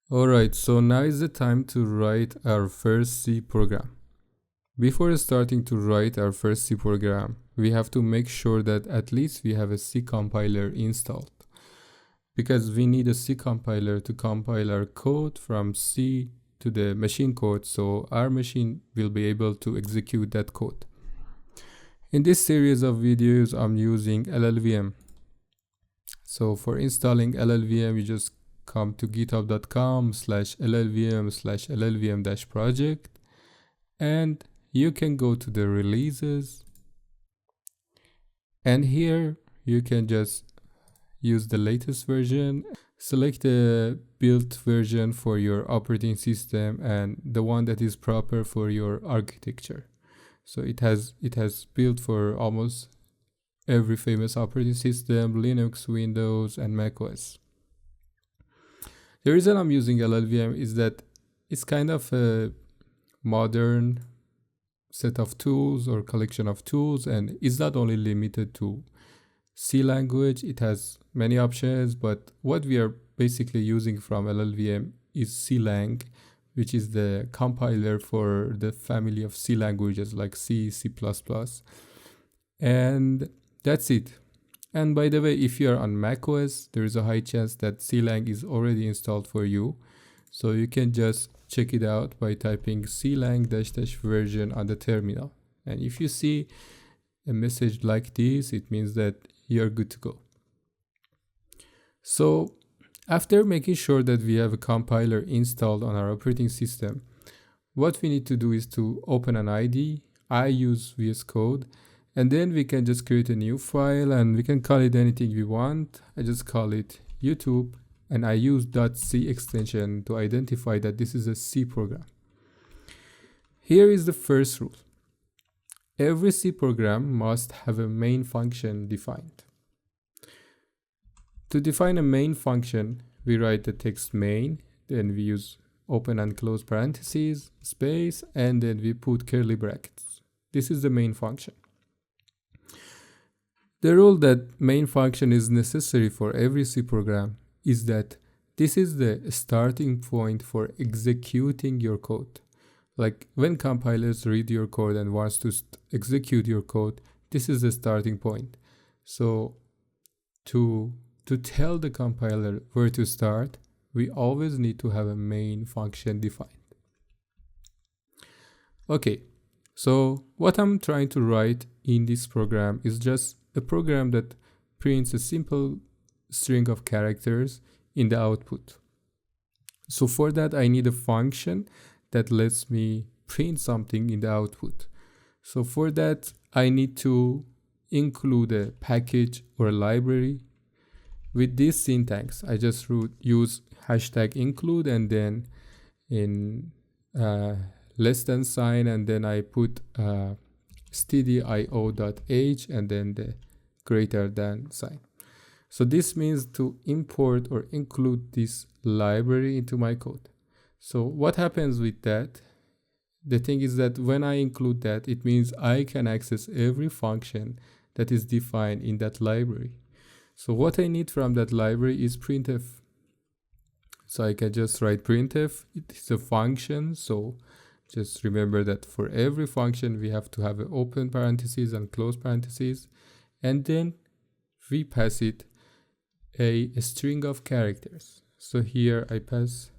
Alright, so now is the time to write our first C program. Before starting to write our first C program, we have to make sure that at least we have a C compiler installed, because we need a C compiler to compile our code from C to the machine code, so our machine will be able to execute that code. In this series of videos, I'm using LLVM. So for installing LLVM, you just come to github.com/llvm/llvm-project, and you can go to the releases, and here you can just use the latest version, select the built version for your operating system and the one that is proper for your architecture. So it has built for almost every famous operating system: Linux, Windows, and macOS. The reason I'm using LLVM is that it's kind of a modern set of tools or collection of tools, and it's not only limited to C language, it has many options, but what we are basically using from LLVM is CLang, which is the compiler for the family of C languages like C, C++, and that's it. And by the way, if you are on macOS, there is a high chance that CLang is already installed for you. So you can just check it out by typing clang-version on the terminal. And if you see a message like this, it means that you're good to go. So after making sure that we have a compiler installed on our operating system, what we need to do is to open an IDE. I use vscode. And then we can just create a new file and we can call it anything we want. I just call it YouTube, and I use .c extension to identify that this is a C program. Here is the first rule. Every C program must have a main function defined. To define a main function, we write the text main, then we use open and close parentheses, space, and then we put curly brackets. This is the main function. The rule that main function is necessary for every C program is that this is the starting point for executing your code. Like when compilers read your code and wants to execute your code, this is the starting point. So to tell the compiler where to start, we always need to have a main function defined. Okay, so what I'm trying to write in this program is just a program that prints a simple string of characters in the output. So for that, I need a function that lets me print something in the output. So for that, I need to include a package or a library. With this syntax, I just use #include and then in less than sign, and then I put stdio.h and then the greater than sign. So this means to import or include this library into my code. So what happens with that? The thing is that when I include that, it means I can access every function that is defined in that library. So what I need from that library is printf. So I can just write printf. It is a function, so just remember that for every function we have to have an open parentheses and close parentheses, and then we pass it a string of characters. So here I pass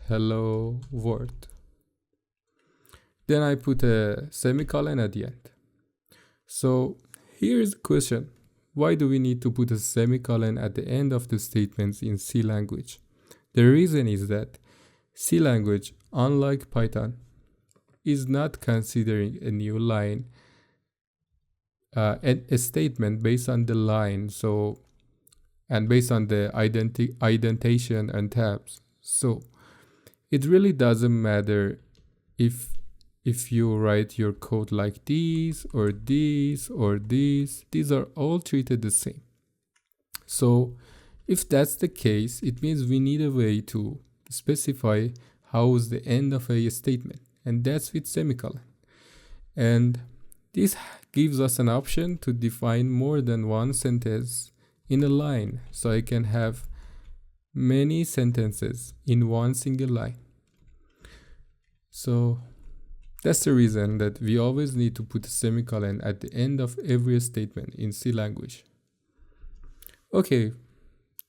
hello world. Then I put a semicolon at the end. So here is the question. Why do we need to put a semicolon at the end of the statements in C language? The reason is that C language, unlike Python, is not considering a new line, a statement based on the line, so and based on the indentation and tabs. So it really doesn't matter if you write your code like this or this or this. These are all treated the same. So if that's the case, it means we need a way to specify how is the end of a statement, and that's with semicolon. And this gives us an option to define more than one sentence in a line. So I can have many sentences in one single line. So that's the reason that we always need to put a semicolon at the end of every statement in C language. Okay,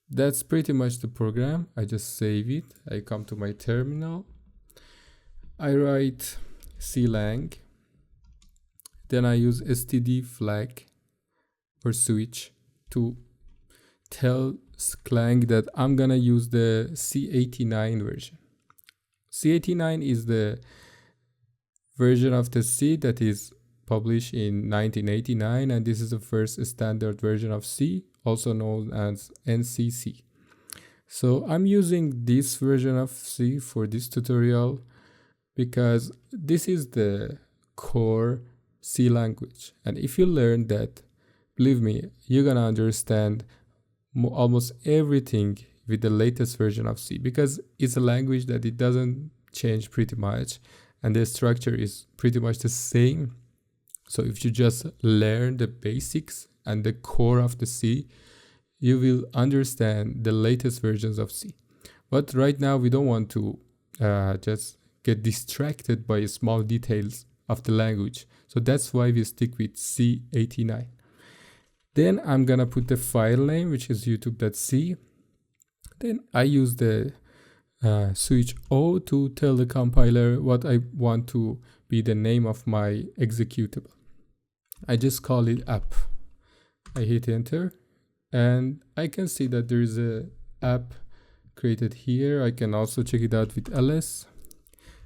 that's pretty much the program. I just save it. I come to my terminal. I write clang. Then I use std flag or switch to tell Clang that I'm gonna use the C89 version. C89 is the version of the C that is published in 1989, and this is the first standard version of C, also known as ANSI. So I'm using this version of C for this tutorial because this is the core C language, and if you learn that, believe me, you're gonna understand almost everything with the latest version of C, because it's a language that it doesn't change pretty much and the structure is pretty much the same. So if you just learn the basics and the core of the C, you will understand the latest versions of C. But right now we don't want to just get distracted by small details of the language. So that's why we stick with C89. Then I'm gonna put the file name, which is youtube.c. Then I use the switch O to tell the compiler what I want to be the name of my executable. I just call it app. I hit enter and I can see that there is a app created here. I can also check it out with ls,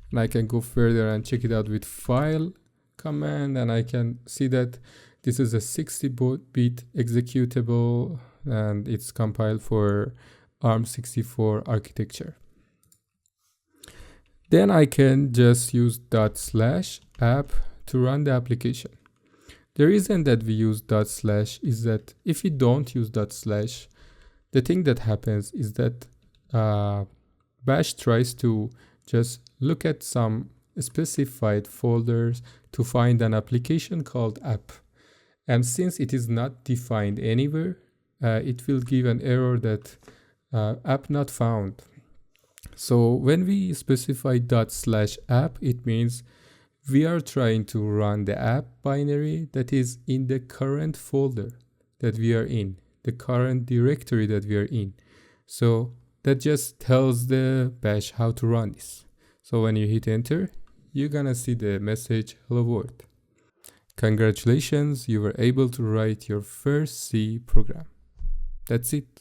and I can go further and check it out with file command, and I can see that this is a 60-bit executable and it's compiled for ARM64 architecture. Then I can just use /app to run the application. The reason that we use / is that if you don't use /, the thing that happens is that Bash tries to just look at some specified folders to find an application called app. And since it is not defined anywhere, it will give an error that app not found. So when we specify /app, it means we are trying to run the app binary that is in the current folder that we are in, the current directory that we are in. So that just tells the Bash how to run this. So when you hit enter, you're gonna see the message hello world. Congratulations, you were able to write your first C program. That's it.